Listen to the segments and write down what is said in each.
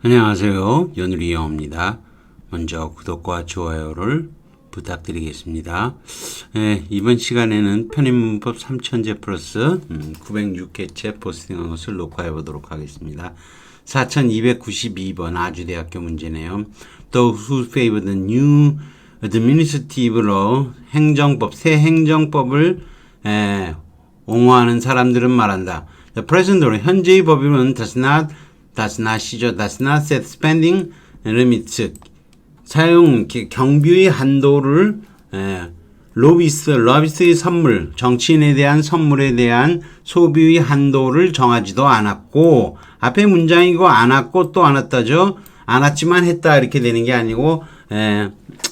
안녕하세요. 연우리 영어입니다. 먼저 구독과 좋아요를 부탁드리겠습니다. 이번 시간에는 편입문법 3000제 플러스 906회째 포스팅한 것을 녹화해 보도록 하겠습니다. 4292번 아주대학교 문제네요. Those who favor the new administrative law, 행정법, 새 행정법을 옹호하는 사람들은 말한다. The present law, 현재의 법률은 does not set spending limits. 사용 경비의 한도를 로비스의 선물, 정치인에 대한 선물에 대한 소비의 한도를 정하지도 않았고, 앞에 문장이고 않았고 또 않았다죠. 않았지만 했다 이렇게 되는 게 아니고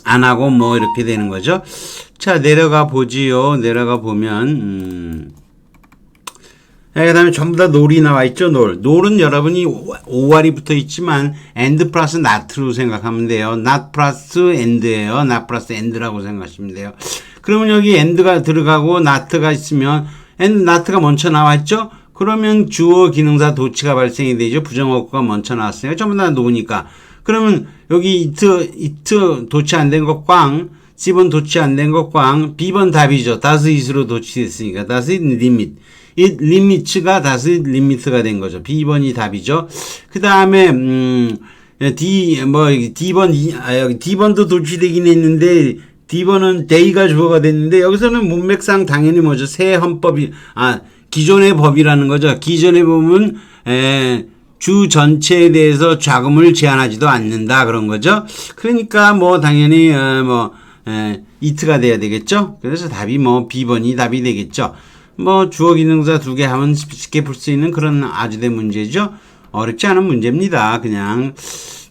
안 하고 뭐 이렇게 되는 거죠. 자, 내려가 보지요. 내려가 보면 그 다음에 전부 다 놀이 나와 있죠. 놀은 여러분이 오알이 붙어 있지만 and 플러스 not로 생각하면 돼요. not 플러스 and예요. not 플러스 and라고 생각하시면 돼요. 그러면 여기 and가 들어가고 not가 있으면 and not가 먼저 나와 있죠. 그러면 주어 기능사 도치가 발생이 되죠. 부정어구가 먼저 나왔으니까 전부 다 노니까. 그러면 여기 it 도치 안 된 거 꽝, C번 도치 안 된 거 꽝, B번 답이죠. does it으로 도치됐으니까 does it limit. it limits가 does it limit가 된 거죠. B번이 답이죠. 그 다음에 D번도 도치되긴 했는데 D번은 day가 주어가 됐는데 여기서는 문맥상 당연히 뭐죠? 새 헌법이 기존의 법이라는 거죠. 기존의 법은 주 전체에 대해서 자금을 제한하지도 않는다 그런 거죠. 그러니까 뭐 당연히 it가 돼야 되겠죠. 그래서 답이 B번이 답이 되겠죠. 주어 기능사 두 개 하면 쉽게 풀 수 있는 그런 아주대 문제죠. 어렵지 않은 문제입니다. 그냥.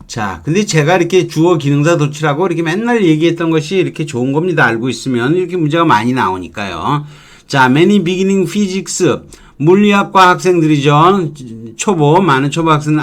자, 근데 제가 이렇게 주어 기능사 도치라고 이렇게 맨날 얘기했던 것이 이렇게 좋은 겁니다. 알고 있으면 이렇게 문제가 많이 나오니까요. 자, many beginning physics. 물리학과 학생들이죠. 많은 초보 학생은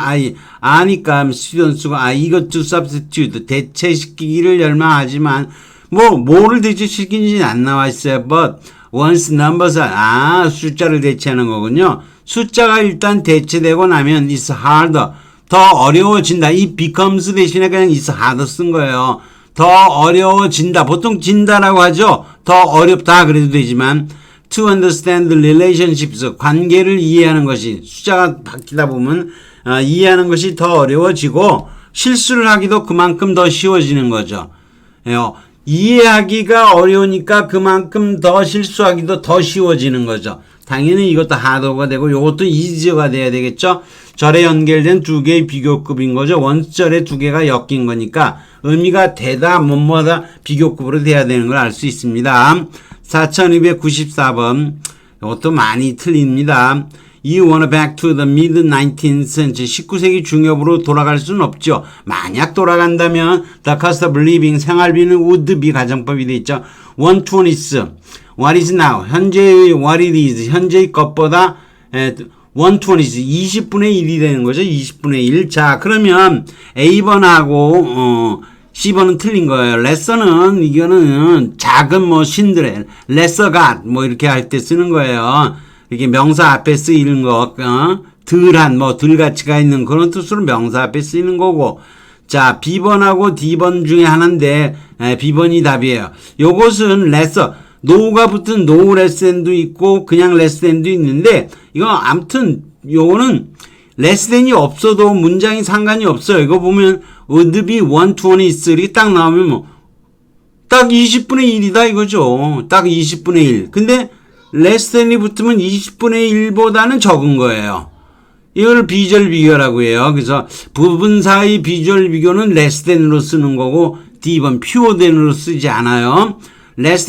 아니까 스튜던트가 이것 to substitute. 대체시키기를 열망하지만, 뭐를 대체시키는지 안 나와 있어요. But, once numbers are, 숫자를 대체하는 거군요. 숫자가 일단 대체되고 나면 it's harder. 더 어려워진다. 이 becomes 대신에 그냥 it's harder 쓴 거예요. 더 어려워진다. 보통 진다라고 하죠. 더 어렵다 그래도 되지만 to understand the relationships, 관계를 이해하는 것이 숫자가 바뀌다 보면 이해하는 것이 더 어려워지고 실수를 하기도 그만큼 더 쉬워지는 거죠. 이해하기가 어려우니까 그만큼 더 실수하기도 더 쉬워지는 거죠. 당연히 이것도 하드가 되고 이것도 이지어가 돼야 되겠죠. 절에 연결된 두 개의 비교급인 거죠. 원절에 두 개가 엮인 거니까 의미가 되다 뭐뭐다 비교급으로 돼야 되는 걸 알 수 있습니다. 4294번 이것도 많이 틀립니다. You wanna back to the mid-19th century. 19세기 중엽으로 돌아갈 수는 없죠. 만약 돌아간다면 the cost of living, 생활비는 would be 가정법이 돼 있죠. 120. What is now? 현재의 what it is. 현재의 것보다 120. 20분의 1이 되는 거죠. 20분의 1. 자, 그러면 A번하고 C번은 틀린 거예요. lesser는 이거는 작은 신들의 lesser God 이렇게 할 때 쓰는 거예요. 이렇게 명사 앞에 쓰이는 거, 덜한, 덜 가치가 있는 그런 뜻으로 명사 앞에 쓰이는 거고. 자, B번하고 D번 중에 하나인데, B번이 답이에요. 요것은 lesser, no가 붙은 no less than도 있고, 그냥 less than도 있는데, 이거 아무튼, 요거는 less than이 없어도 문장이 상관이 없어요. 이거 보면, would be 123 딱 나오면 딱 20분의 1이다 이거죠. 딱 20분의 1. 근데, less than이 붙으면 20분의 1보다는 적은 거예요. 이걸 비주얼 비교라고 해요. 그래서 부분사의 비주얼 비교는 less than으로 쓰는 거고 D번 pure than으로 쓰지 않아요.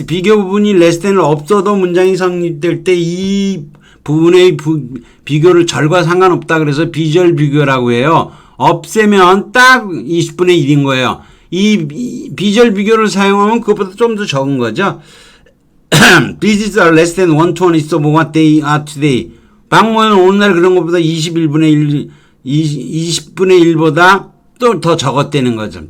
비교 부분이 less than을 없어도 문장이 성립될 때 이 부분의 비교를 절과 상관없다. 그래서 비주얼 비교라고 해요. 없애면 딱 20분의 1인 거예요. 이 비주얼 비교를 사용하면 그것보다 좀 더 적은 거죠. Visits are less than 1/20 of what they are today. 방문은 오늘날 그런 것보다 20분의 1보다 또 더 적었다는 거죠.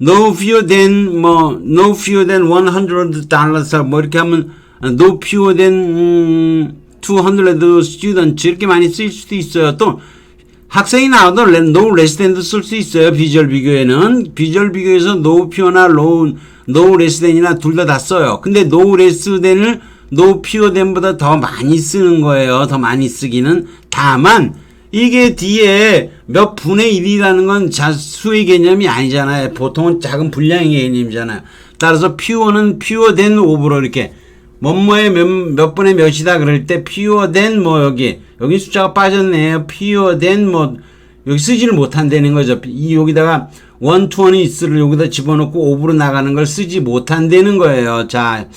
No fewer than $100 이렇게 하면 no fewer than 200 students 이렇게 많이 쓰일 수도 있어요. 또 학생이 나와도 no less than도 쓸 수 있어요. 비주얼 비교에는. 비주얼 비교에서 no fewer나 no less than이나 둘 다 써요. 근데 no less than을 no fewer than보다 더 많이 쓰는 거예요. 더 많이 쓰기는. 다만 이게 뒤에 몇 분의 1이라는 건 수의 개념이 아니잖아요. 보통은 작은 분량의 개념이잖아요. 따라서 fewer는 fewer than of로 이렇게 뭐뭐의 몇 분의 몇이다 그럴 때 fewer than 뭐 여기 숫자가 빠졌네요. fewer than 뭐 여기 쓰지를 못한다는 거죠. 여기다가 120를 여기다 집어넣고 5로 나가는 걸 쓰지 못한다는 거예요. 자,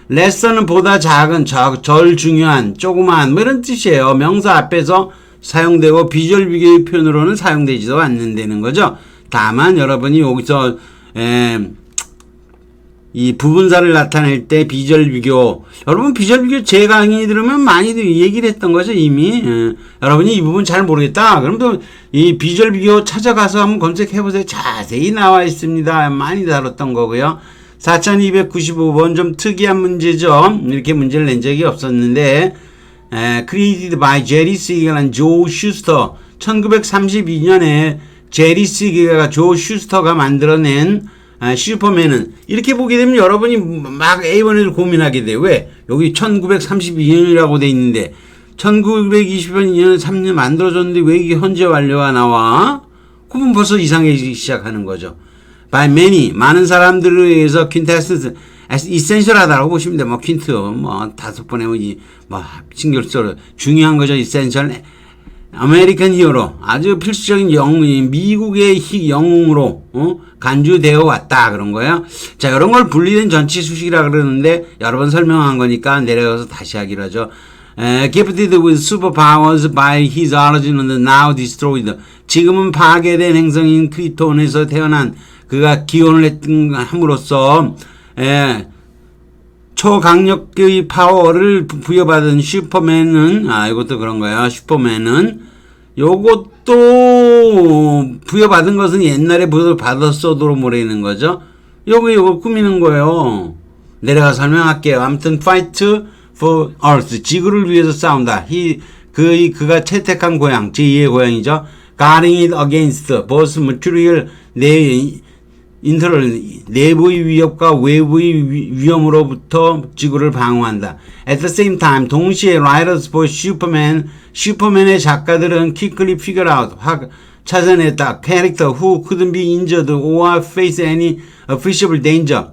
레슨은 보다 작은, 절 중요한, 조그만 뭐 이런 뜻이에요. 명사 앞에서 사용되고 비주얼 비교의 표현으로는 사용되지도 않는다는 거죠. 다만 여러분이 여기서 이 부분사를 나타낼 때 비주얼 비교, 여러분 비주얼 비교 제 강의 들으면 많이들 얘기를 했던 거죠 이미. 여러분이 이 부분 잘 모르겠다 그럼 또 이 비주얼 비교 찾아가서 한번 검색해 보세요. 자세히 나와 있습니다. 많이 다뤘던 거고요. 4295번 좀 특이한 문제죠. 이렇게 문제를 낸 적이 없었는데 created by Jerry Siegel한 조 슈스터, 1932년에 제리 시겔과 조 슈스터가 만들어낸 슈퍼맨은, 이렇게 보게 되면 여러분이 막 A1을 고민하게 돼요. 왜? 여기 1932년이라고 돼 있는데 1920년 3년 만들어졌는데 왜 이게 현재 완료가 나와? 그러면 벌써 이상해지기 시작하는 거죠. by many, 많은 사람들에 의해서 퀸테스 이센셜하다라고 보시면 돼요. 뭐 퀸트 뭐 5번에 뭐 신경쓰러 중요한 거죠. 이센셜 아메리칸 히어로, 아주 필수적인 영웅, 미국의 영웅으로 간주되어 왔다 그런 거예요. 자, 이런 걸 분리된 전치 수식이라 그러는데 여러 번 설명한 거니까 내려가서 다시 하기로 하죠. Gifted with superpowers by his origin and now destroyed. 지금은 파괴된 행성인 크리톤에서 태어난 그가 기원을 함으로써 초강력의 파워를 부여받은 슈퍼맨은, 이것도 그런 거야. 슈퍼맨은 요것도 부여받은 것은 옛날에 받았어도 모르는 거죠. 요거 꾸미는 거예요. 내려가 설명할게요. 아무튼 fight for earth, 지구를 위해서 싸운다. 그가 채택한 고향, 제2의 고향이죠. guarding it against both material, 내부의 위협과 외부의 위험으로부터 지구를 방어한다. At the same time, 동시에 writers for Superman, 슈퍼맨의 작가들은 quickly figure out, 찾아냈다. character who couldn't be injured or face any appreciable danger.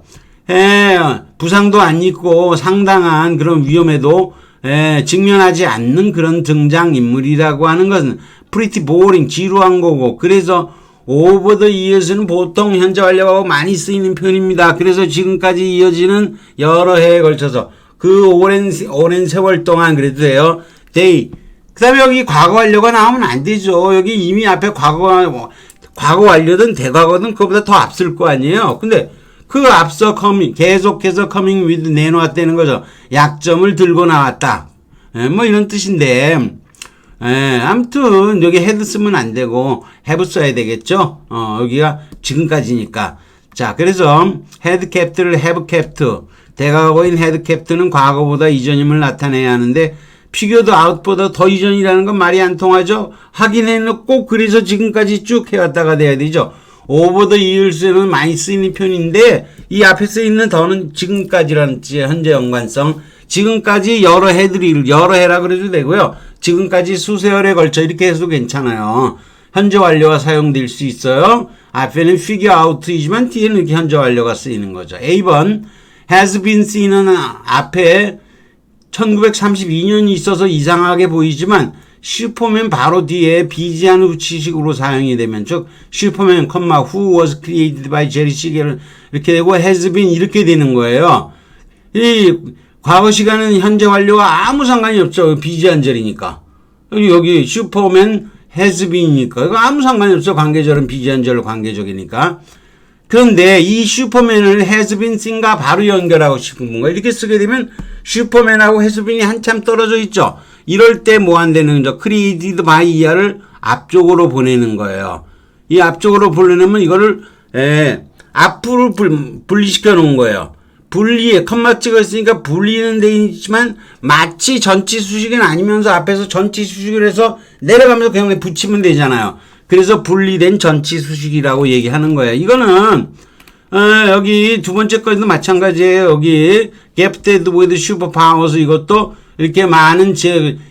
부상도 안 입고 상당한 그런 위험에도 직면하지 않는 그런 등장인물이라고 하는 것은 pretty boring, 지루한 거고, 그래서 over the years는 보통 현재 완료하고 많이 쓰이는 표현입니다. 그래서 지금까지 이어지는 여러 해에 걸쳐서 그 오랜 세월 동안 그래도 돼요. they. 그 다음에 여기 과거 완료가 나오면 안 되죠. 여기 이미 앞에 과거 완료든 대과거든 그거보다 더 앞설 거 아니에요. 근데 그 앞서 계속해서 coming with 내놓았다는 거죠. 약점을 들고 나왔다. 뭐 이런 뜻인데, 아무튼 여기 had 쓰면 안 되고 have 써야 되겠죠. 여기가 지금까지니까. 자, 그래서 had kept를 have kept, 대과거인 had kept는 과거보다 이전임을 나타내야 하는데 figured out보다 더 이전이라는 건 말이 안 통하죠. 하긴 해놓고 그래서 지금까지 쭉 해왔다가 돼야 되죠. over the years는 많이 쓰이는 표현인데 이 앞에 쓰이는 더는 지금까지라는 현재 연관성, 지금까지 여러 해라 그래도 되고요. 지금까지 수세월에 걸쳐 이렇게 해도 괜찮아요. 현재 완료가 사용될 수 있어요. 앞에는 figure out이지만 뒤에는 이렇게 현재 완료가 쓰이는 거죠. A번 has been seen은 앞에 1932년이 있어서 이상하게 보이지만 슈퍼맨 바로 뒤에 비지한 후치식으로 사용이 되면, 즉 슈퍼맨, who was created by Jerry Siegel 이렇게 되고 has been 이렇게 되는 거예요. 이 과거 시간은 현재 완료가 아무 상관이 없죠. 비지한절이니까. 여기 슈퍼맨 has been이니까 이거 아무 상관이 없죠. 관계절은 비지한절 관계적이니까. 그런데 이 슈퍼맨을 has been seen과 바로 연결하고 싶은 건가? 이렇게 쓰게 되면 슈퍼맨하고 has been이 한참 떨어져 있죠. 이럴 때 뭐 한다는 거죠? created by 이하를 앞쪽으로 보내는 거예요. 이 앞쪽으로 보내면 이거를 앞으로 분리시켜 놓은 거예요. 컴마 찍었으니까 분리는 돼 있지만 마치 전치 수식은 아니면서 앞에서 전치 수식을 해서 내려가면서 그냥 붙이면 되잖아요. 그래서 분리된 전치 수식이라고 얘기하는 거예요. 이거는 여기 두 번째 거에도 마찬가지예요. 여기 gifted with superpowers 이것도 이렇게 많은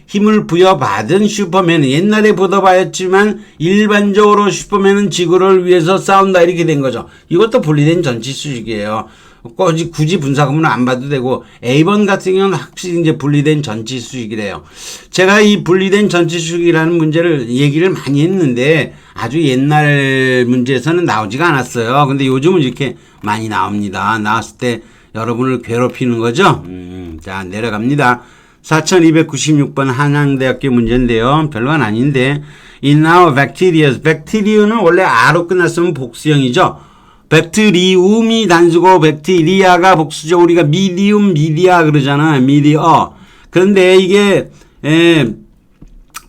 힘을 부여받은 슈퍼맨 옛날에 보다 봤지만 일반적으로 슈퍼맨은 지구를 위해서 싸운다 이렇게 된 거죠. 이것도 분리된 전치 수식이에요. 굳이 분사구문을 안 봐도 되고 A번 같은 경우는 확실히 이제 분리된 전치 수식이래요. 제가 이 분리된 전치 수식이라는 문제를 얘기를 많이 했는데 아주 옛날 문제에서는 나오지가 않았어요. 근데 요즘은 이렇게 많이 나옵니다. 나왔을 때 여러분을 괴롭히는 거죠. 자, 내려갑니다. 4296번 한양대학교 문제인데요. 별건 아닌데 In our bacteria, 백테리아는 원래 R로 끝났으면 복수형이죠. 백트리움이 단수고 백테리아가 복수죠. 우리가 미디움, 미디아 그러잖아. 미디어. 그런데 이게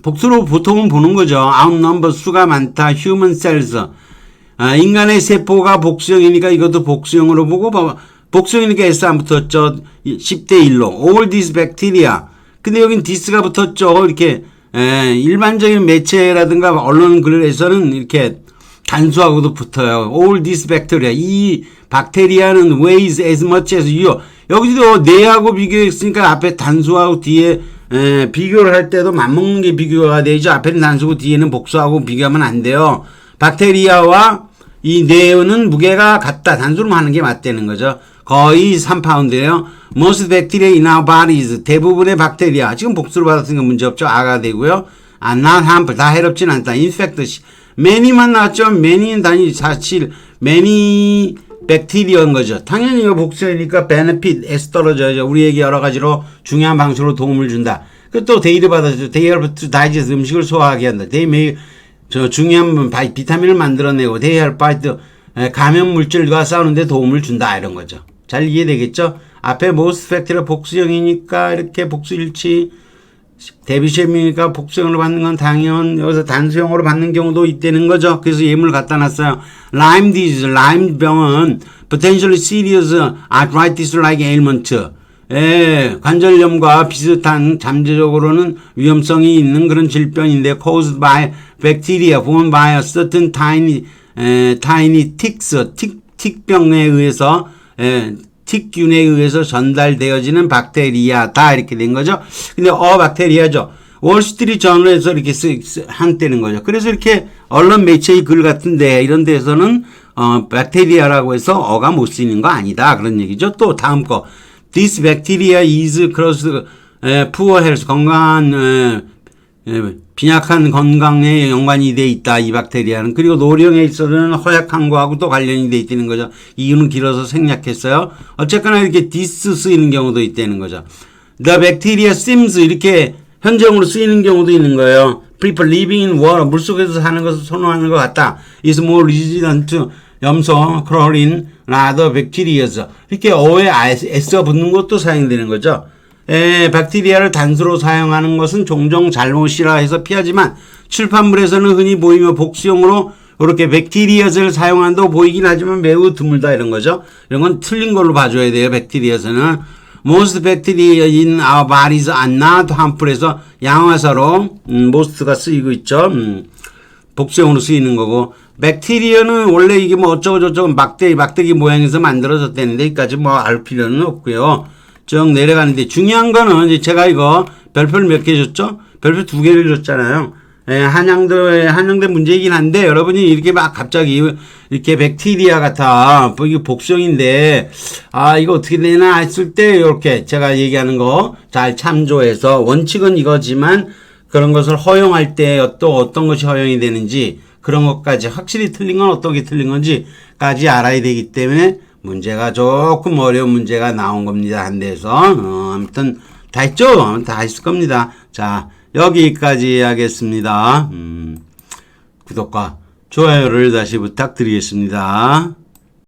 복수로 보통은 보는 거죠. outnumber 수가 많다. human cells. 인간의 세포가 복수형이니까 이것도 복수형으로 보고 복수형이니까 S 안 붙었죠. 10대 1로. all these bacteria. 근데 여긴 this가 붙었죠. 이렇게 일반적인 매체라든가 언론 글에서는 이렇게 단수하고도 붙어요. all these bacteria. 이 박테리아는 weighs as much as you. 여기도 내하고 비교했으니까 앞에 단수하고 뒤에 비교를 할 때도 맞먹는 게 비교가 되죠. 앞에는 단수고 뒤에는 복수하고 비교하면 안 돼요. 박테리아와 이 뇌는 무게가 같다. 단수로 하는 게 맞다는 거죠. 거의 3파운드예요. Most bacteria in our bodies. 대부분의 박테리아. 지금 복수로 받았으니까 문제없죠. A가 되고요. not harmful. 다 해롭진 않다. In fact, many만 나왔죠. many는 단위 사실 many bacteria인 거죠. 당연히 이거 복수니까 benefit S 떨어져야죠. 우리에게 여러 가지로 중요한 방식으로 도움을 준다. 그 또 데이를 받아줘. They help to digest 음식을 소화하게 한다. They may 중요한 비타민을 만들어내고 they help fight 감염 물질과 싸우는데 도움을 준다 이런 거죠. 잘 이해되겠죠? 앞에 most bacteria 복수형이니까 이렇게 복수일치 대비시험이니까 복수형으로 받는 건 당연 여기서 단수형으로 받는 경우도 있다는 거죠. 그래서 예문을 갖다 놨어요. Lyme disease, 라임 병은 potentially serious arthritis-like ailment. 관절염과 비슷한 잠재적으로는 위험성이 있는 그런 질병인데 caused by bacteria borne by a certain tiny ticks, 틱병에 의해서 틱균에 의해서 전달되어지는 박테리아다 이렇게 된 거죠. 근데 박테리아죠. 월스트리트 저널에서 이렇게 한때는 거죠. 그래서 이렇게 언론 매체의 글 같은데 이런 데서는 박테리아라고 해서 어가 못 쓰이는 거 아니다 그런 얘기죠. 또 다음 거 This bacteria is close poor health 건강한 빈약한 건강에 연관이 돼 있다 이 박테리아는. 그리고 노령에 있어서는 허약한 거하고도 관련이 돼 있다는 거죠. 이유는 길어서 생략했어요. 어쨌거나 이렇게 this 쓰이는 경우도 있다는 거죠. The bacteria seems 이렇게 현정으로 쓰이는 경우도 있는 거예요. People living in water 물속에서 사는 것을 선호하는 것 같다. is more resistant to 염소, chlorine, other bacteria. 이렇게 어에 S가 붙는 것도 사용되는 거죠. 박테리아를 단수로 사용하는 것은 종종 잘못이라 해서 피하지만 출판물에서는 흔히 보이며 복수형으로 이렇게 백테리아를 사용한다고 보이긴 하지만 매우 드물다 이런 거죠. 이런 건 틀린 걸로 봐줘야 돼요. 백테리아에서는 most bacteria in our bodies are not harmful해서 양화사로 most가 쓰이고 있죠. 복수형으로 쓰이는 거고 백테리아는 원래 이게 뭐 어쩌고저쩌고 막대기 모양에서 만들어졌다는데 여기까지 뭐 알 필요는 없고요. 쭉 내려가는데 중요한 거는 이제 제가 이거 별표를 몇 개 줬죠? 별표 2개를 줬잖아요. 한양대 문제이긴 한데 여러분이 이렇게 막 갑자기 이렇게 백테리아 같아 이게 복수형인데 이거 어떻게 되나 했을 때 이렇게 제가 얘기하는 거 잘 참조해서 원칙은 이거지만 그런 것을 허용할 때 또 어떤 것이 허용이 되는지 그런 것까지 확실히 틀린 건 어떤 게 틀린 건지까지 알아야 되기 때문에 문제가 조금 어려운 문제가 나온 겁니다. 한 대에서. 아무튼 다 했죠? 다 했을 겁니다. 자, 여기까지 하겠습니다. 구독과 좋아요를 다시 부탁드리겠습니다.